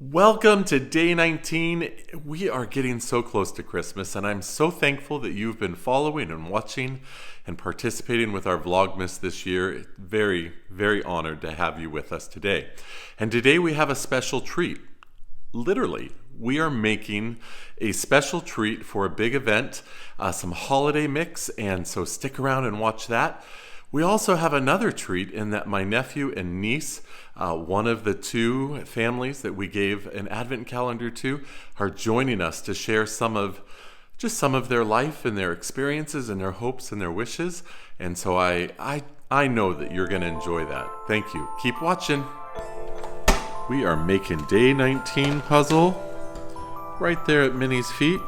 Welcome to day 19. We are getting so close to Christmas, and I'm so thankful that you've been following and watching and participating with our Vlogmas this year. Very, very honored to have you with us today. And today we have a special treat. Literally, we are making a special treat for a big event, some holiday mix, and so stick around and watch that. We also have another treat in that my nephew and niece, one of the two families that we gave an advent calendar to, are joining us to share some of their life and their experiences and their hopes and their wishes. And so I know that you're going to enjoy that. Thank you. Keep watching. We are making day 19 puzzle right there at Minnie's feet.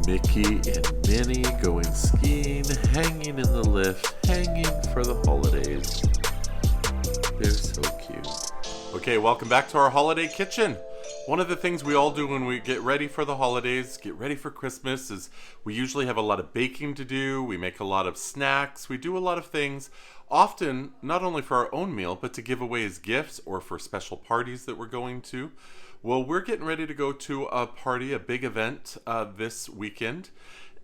Mickey and Minnie going skiing, hanging in the lift, hanging for the holidays. They're so cute. Okay, welcome back to our holiday kitchen. One of the things we all do when we get ready for the holidays, get ready for Christmas, is we usually have a lot of baking to do. We make a lot of snacks. We do a lot of things, often not only for our own meal, but to give away as gifts or for special parties that we're going to. Well, we're getting ready to go to a party, a big event this weekend,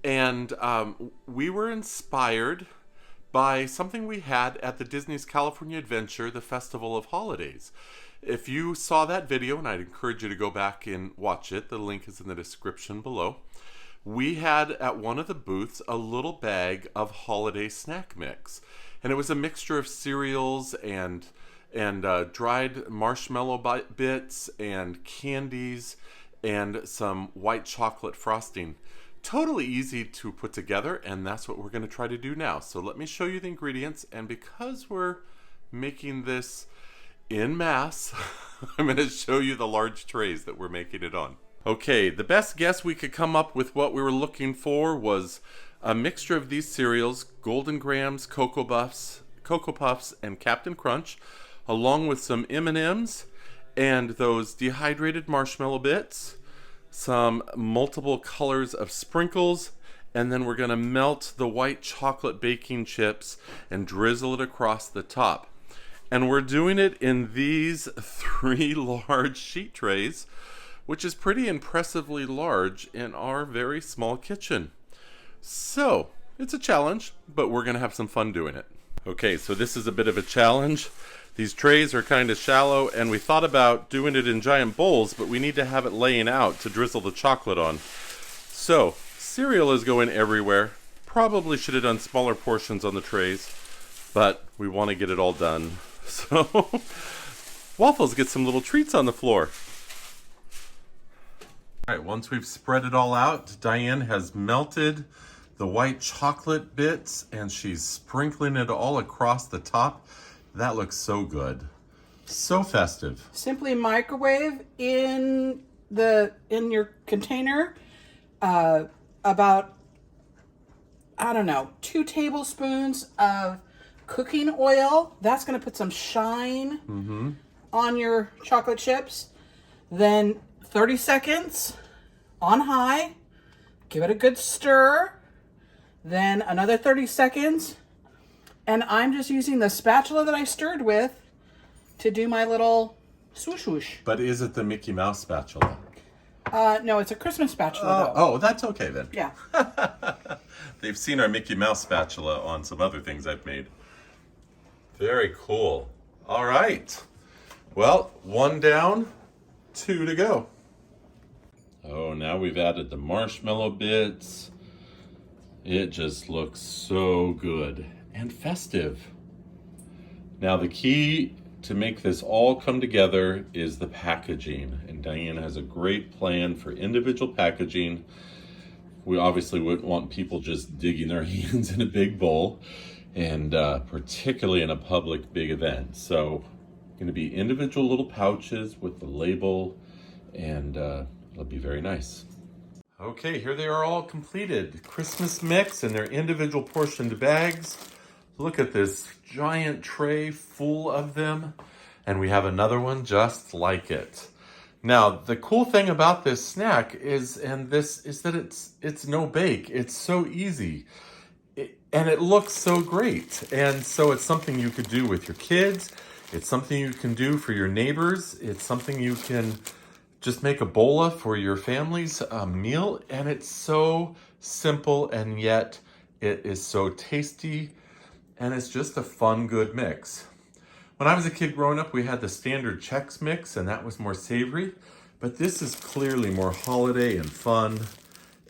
and we were inspired by something we had at the Disney's California Adventure, the Festival of Holidays. If you saw that video, and I'd encourage you to go back and watch it, the link is in the description below. We had at one of the booths a little bag of holiday snack mix, and it was a mixture of cereals and dried marshmallow bits and candies and some white chocolate frosting. Totally easy to put together, and that's what we're going to try to do now. So let me show you the ingredients, and because we're making this en masse, I'm going to show you the large trays that we're making it on. Okay, the best guess we could come up with what we were looking for was a mixture of these cereals: Golden Grahams, Cocoa Puffs, and Captain Crunch, along with some M&Ms and those dehydrated marshmallow bits, some multiple colors of sprinkles, and then we're going to melt the white chocolate baking chips and drizzle it across the top. And we're doing it in these 3 large sheet trays, which is pretty impressively large in our very small kitchen. So it's a challenge, but we're going to have some fun doing it. Okay, so this is a bit of a challenge. These trays are kind of shallow, and we thought about doing it in giant bowls, but we need to have it laying out to drizzle the chocolate on. So, cereal is going everywhere. Probably should have done smaller portions on the trays, but we want to get it all done. So, Waffles get some little treats on the floor. All right, once we've spread it all out, Diane has melted the white chocolate bits, and she's sprinkling it all across the top. That looks so good. So festive. Simply microwave in your container about, I don't know, 2 tablespoons of cooking oil. That's going to put some shine on your chocolate chips. Then 30 seconds on high. Give it a good stir. Then another 30 seconds. And I'm just using the spatula that I stirred with to do my little swoosh whoosh. But is it the Mickey Mouse spatula? No, it's a Christmas spatula, though. Oh, that's okay then. Yeah. They've seen our Mickey Mouse spatula on some other things I've made. Very cool. All right. Well, 1 down, 2 to go. Oh, now we've added the marshmallow bits. It just looks so good and festive. Now the key to make this all come together is the packaging, and Diane has a great plan for individual packaging. We obviously wouldn't want people just digging their hands in a big bowl, and particularly in a public big event. So going to be individual little pouches with the label, and it'll be very nice. Okay, here they are all completed. Christmas mix in their individual portioned bags. Look at this giant tray full of them. And we have another one just like it. Now, the cool thing about this snack is that it's no bake. It's so easy. And it looks so great. And so it's something you could do with your kids. It's something you can do for your neighbors. It's something you can just make a bowl of for your family's meal. And it's so simple, and yet it is so tasty. And it's just a fun, good mix. When I was a kid growing up, we had the standard Chex Mix, and that was more savory. But this is clearly more holiday and fun,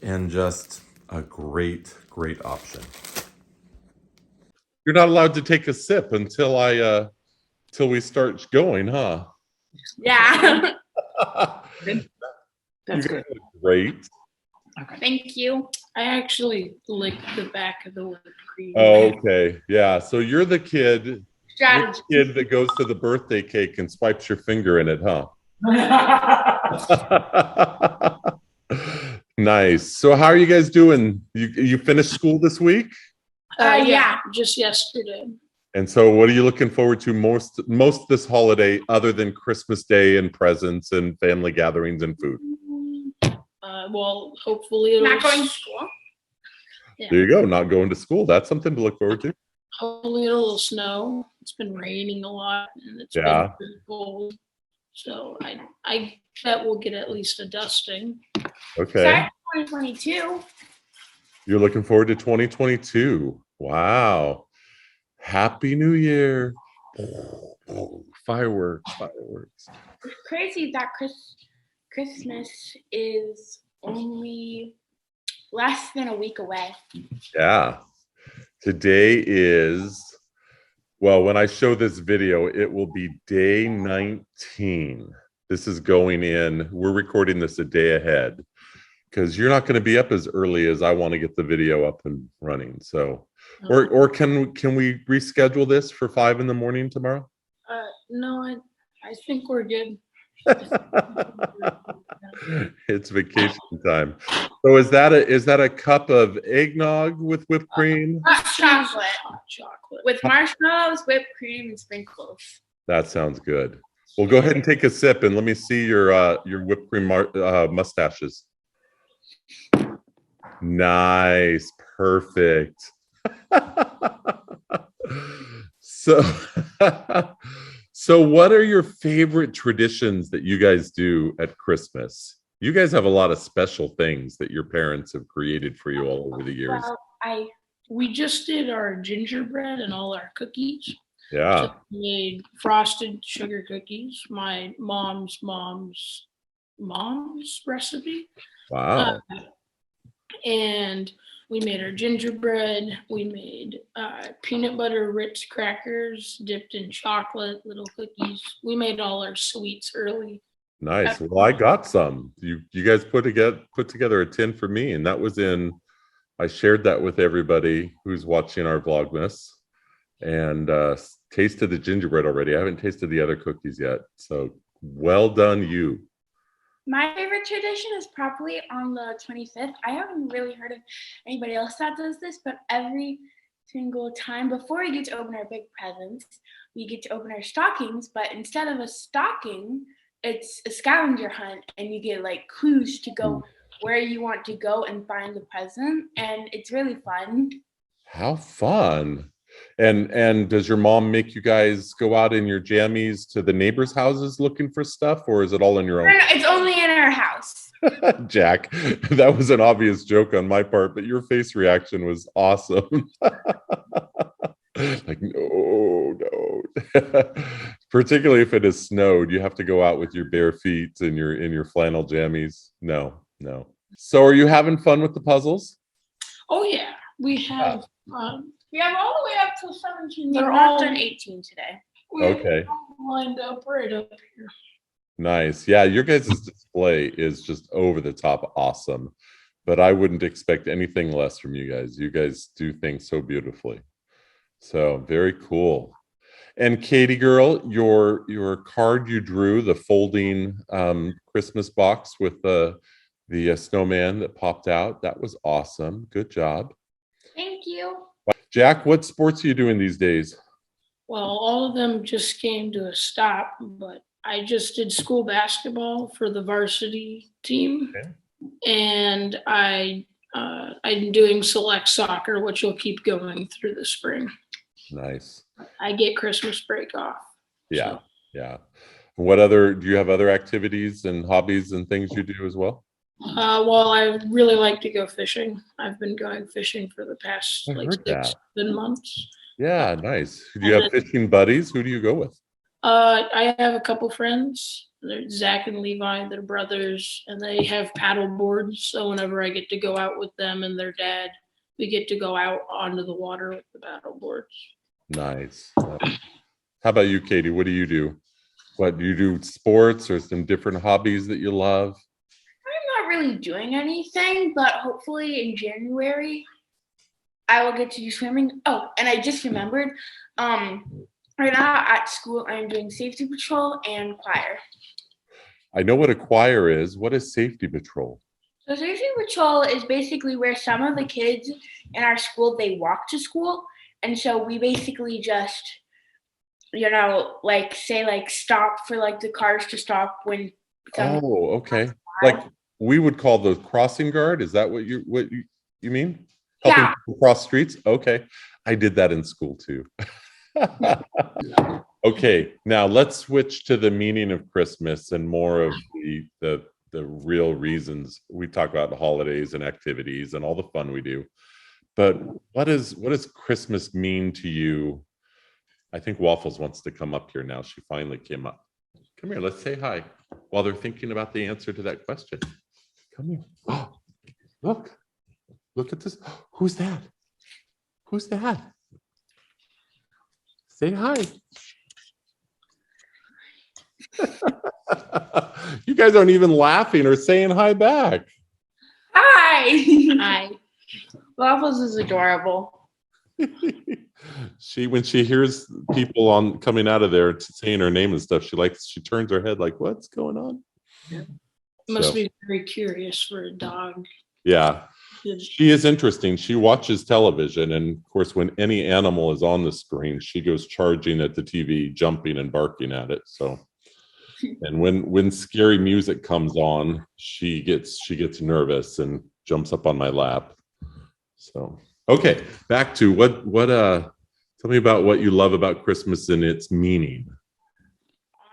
and just a great, great option. You're not allowed to take a sip until till we start going, huh? Yeah. That's good. Great. Okay. Thank you. I actually licked the back of the whipped cream. Oh, okay. Yeah. So you're the kid Strategy. that goes to the birthday cake and swipes your finger in it, huh? Nice. So how are you guys doing? You finished school this week? Yeah, just yesterday. And so what are you looking forward to most this holiday, other than Christmas Day and presents and family gatherings and food? Well, hopefully it'll Not going to school. Yeah. There you go. Not going to school. That's something to look forward to. Hopefully it'll snow. It's been raining a lot and it's been pretty cold. So I bet we'll get at least a dusting. Okay. Sorry, 2022. You're looking forward to 2022. Wow. Happy New Year. Fireworks. It's crazy that Christmas is only less than a week away. Yeah. Today is, well, when I show this video, it will be day 19. This is going in, we're recording this a day ahead because you're not going to be up as early as I want to get the video up and running. So, or can we reschedule this for 5 in the morning tomorrow? No, I think we're good. It's vacation time. So is that a cup of eggnog with whipped cream? Hot chocolate Hot chocolate. with marshmallows, whipped cream, and sprinkles. That sounds good. Well, go ahead and take a sip and let me see your whipped cream mustaches. Nice, perfect. So so what are your favorite traditions that you guys do at Christmas? You guys have a lot of special things that your parents have created for you all over the years. Well, We just did our gingerbread and all our cookies. Yeah. So we made frosted sugar cookies, my mom's recipe. Wow. And we made our gingerbread. We made peanut butter Ritz crackers dipped in chocolate, little cookies. We made all our sweets early. Nice. Well, I got some. You guys put together a tin for me, and that was I shared that with everybody who's watching our Vlogmas, and tasted the gingerbread already. I haven't tasted the other cookies yet. So well done, you. my favorite tradition is probably on the 25th. I haven't really heard of anybody else that does this, but every single time before we get to open our big presents, we get to open our stockings, but instead of a stocking, it's a scavenger hunt, and you get like clues to go where you want to go and find the present, and it's really fun. How fun. And does your mom make you guys go out in your jammies to the neighbors' houses looking for stuff, or is it all on your own? No, it's only in our house. Jack, that was an obvious joke on my part, but your face reaction was awesome. Like, no. Particularly if it has snowed, you have to go out with your bare feet and in your flannel jammies. No. So are you having fun with the puzzles? Oh yeah, we have. We have all the way up to 17. They're We're all all done 18 today. We have Okay. all lined up right up here. Nice. Yeah, your guys' display is just over the top awesome. But I wouldn't expect anything less from you guys. You guys do things so beautifully. So very cool. And Katie girl, your card you drew, the folding Christmas box with the snowman that popped out, that was awesome. Good job. Thank you. Jack, what sports are you doing these days? Well, all of them just came to a stop, but I just did school basketball for the varsity team, Okay. and I'm doing select soccer, which will keep going through the spring. Nice. I get Christmas break off. Yeah, So. yeah. Do you have other activities and hobbies and things you do as well? Well, I really like to go fishing. I've been going fishing for the past I like heard that. 7 months. Yeah, nice. Do you have fishing buddies? Who do you go with? I have a couple friends. They're Zach and Levi. They're brothers, and they have paddle boards. So whenever I get to go out with them and their dad, we get to go out onto the water with the paddle boards. Nice. How about you, Katie? What do you do? What do you do? Sports or some different hobbies that you love? I'm not really doing anything, but hopefully in January I will get to do swimming. Oh, and I just remembered, right now at school I'm doing safety patrol and choir. I know what a choir is. What is safety patrol? So safety patrol is basically where some of the kids in our school, they walk to school, and so we basically just, like say like stop for like the cars to stop when. Oh, okay. Like we would call the crossing guard. Is that what you mean? Helping people cross streets? Okay. I did that in school too. Okay, now let's switch to the meaning of Christmas and more of the real reasons. We talk about the holidays and activities and all the fun we do. But what does Christmas mean to you? I think Waffles wants to come up here now. She finally came up. Come here, let's say hi while they're thinking about the answer to that question. Come here. Oh, look at this. Who's that? Who's that? Say hi. You guys aren't even laughing or saying hi back. Hi. Hi. Waffles is adorable. When she hears people coming out of there saying her name and stuff, she turns her head like, what's going on? Must be very curious for a dog. Yeah. She is interesting. She watches television, and of course, when any animal is on the screen, she goes charging at the TV, jumping and barking at it. So, and when scary music comes on, she gets nervous and jumps up on my lap. So, okay, back to tell me about what you love about Christmas and its meaning.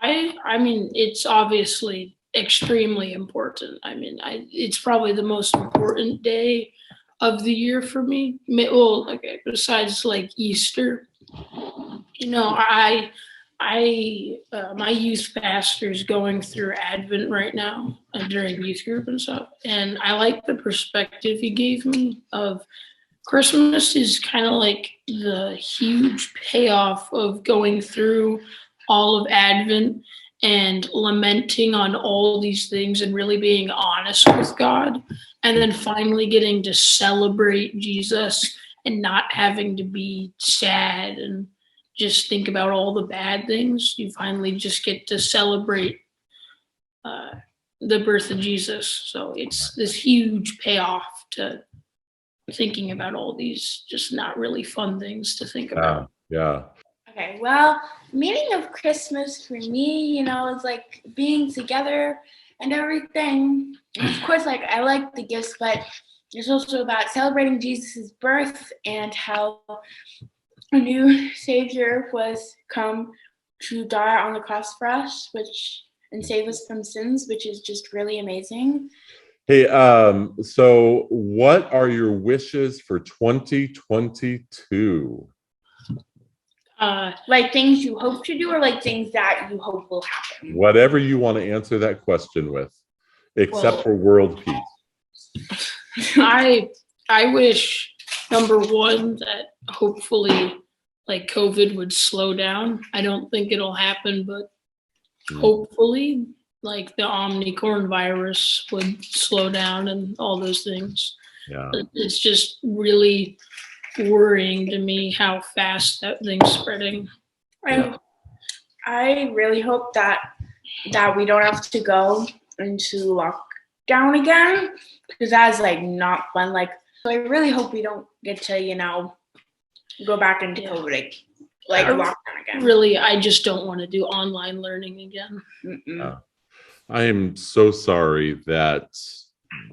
I mean, it's obviously extremely important. I mean, it's probably the most important day of the year for me. Well, okay, besides like Easter, my youth pastor is going through Advent right now during youth group and stuff, and I like the perspective he gave me of Christmas is kind of like the huge payoff of going through all of Advent and lamenting on all these things and really being honest with God, and then finally getting to celebrate Jesus and not having to be sad and just think about all the bad things. You finally just get to celebrate the birth of Jesus. So it's this huge payoff to thinking about all these just not really fun things to think about. Yeah. Okay, well, meaning of Christmas for me, is like being together and everything. And of course, like I like the gifts, but it's also about celebrating Jesus' birth and how a new Savior was come to die on the cross for us, and save us from sins, which is just really amazing. Hey, so what are your wishes for 2022? Like things you hope to do, or like things that you hope will happen? Whatever you want to answer that question with, except for world peace. I wish, number one, that hopefully like COVID would slow down. I don't think it'll happen, but hopefully like the Omicron virus would slow down and all those things. Yeah. It's just really worrying to me how fast that thing's spreading. Yeah. I really hope that we don't have to go into lockdown again, because that's like not fun. Like, so I really hope we don't get to go back into COVID, like lockdown again. Really, I just don't want to do online learning again. I am so sorry that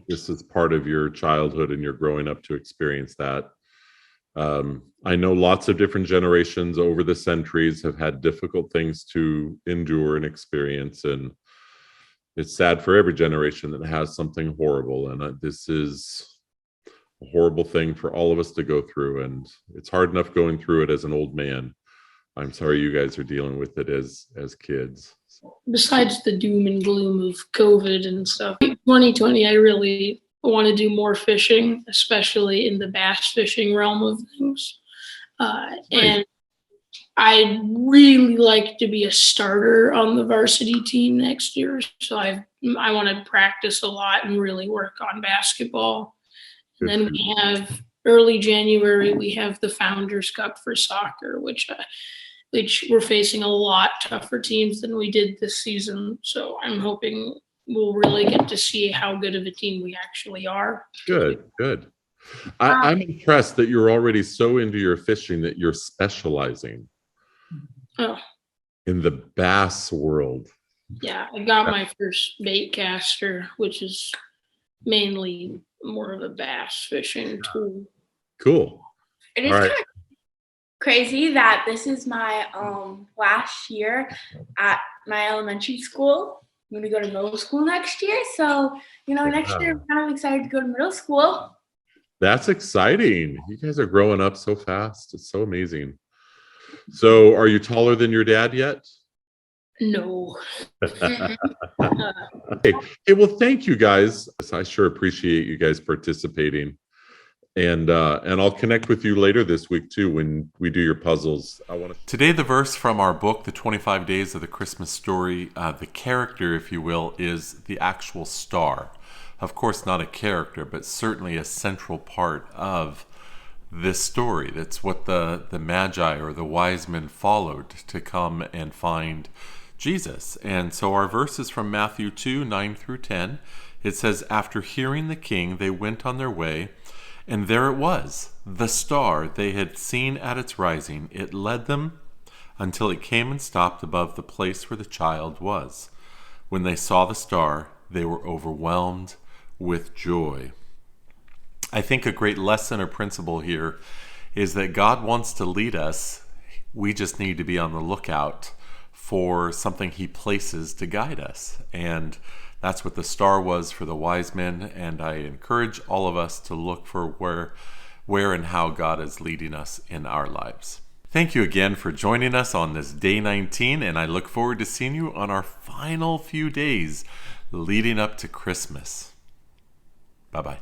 this is part of your childhood and you're growing up to experience that. I know lots of different generations over the centuries have had difficult things to endure and experience, and it's sad for every generation that has something horrible. And this is a horrible thing for all of us to go through, and it's hard enough going through it as an old man. I'm sorry you guys are dealing with it as kids. Besides the doom and gloom of COVID and stuff, 2020, I really want to do more fishing, especially in the bass fishing realm of things. And I'd really like to be a starter on the varsity team next year. So I want to practice a lot and really work on basketball. And then we have early January, we have the Founders Cup for soccer, which we're facing a lot tougher teams than we did this season. So I'm hoping we'll really get to see how good of a team we actually are. Good. I'm impressed that you're already so into your fishing that you're specializing in the bass world. Yeah, I got my first bait caster, which is mainly more of a bass fishing tool. Cool. It is kind of crazy that this is my last year at my elementary school. I'm going to go to middle school next year. So, next year I'm kind of excited to go to middle school. That's exciting. You guys are growing up so fast. It's so amazing. So are you taller than your dad yet? No. Okay. Hey, well, thank you guys. I sure appreciate you guys participating. And I'll connect with you later this week too when we do your puzzles. Today, the verse from our book, The 25 Days of the Christmas Story, the character, if you will, is the actual star. Of course, not a character, but certainly a central part of this story. That's what the Magi or the wise men followed to come and find Jesus. And so our verse is from Matthew 2, 9 through 10. It says, "After hearing the king, they went on their way, and there it was, the star they had seen at its rising. It led them until it came and stopped above the place where the child was. When they saw the star, they were overwhelmed with joy." I think a great lesson or principle here is that God wants to lead us. We just need to be on the lookout for something he places to guide us. And that's what the star was for the wise men. And I encourage all of us to look for where and how God is leading us in our lives. Thank you again for joining us on this day 19. And I look forward to seeing you on our final few days leading up to Christmas. Bye-bye.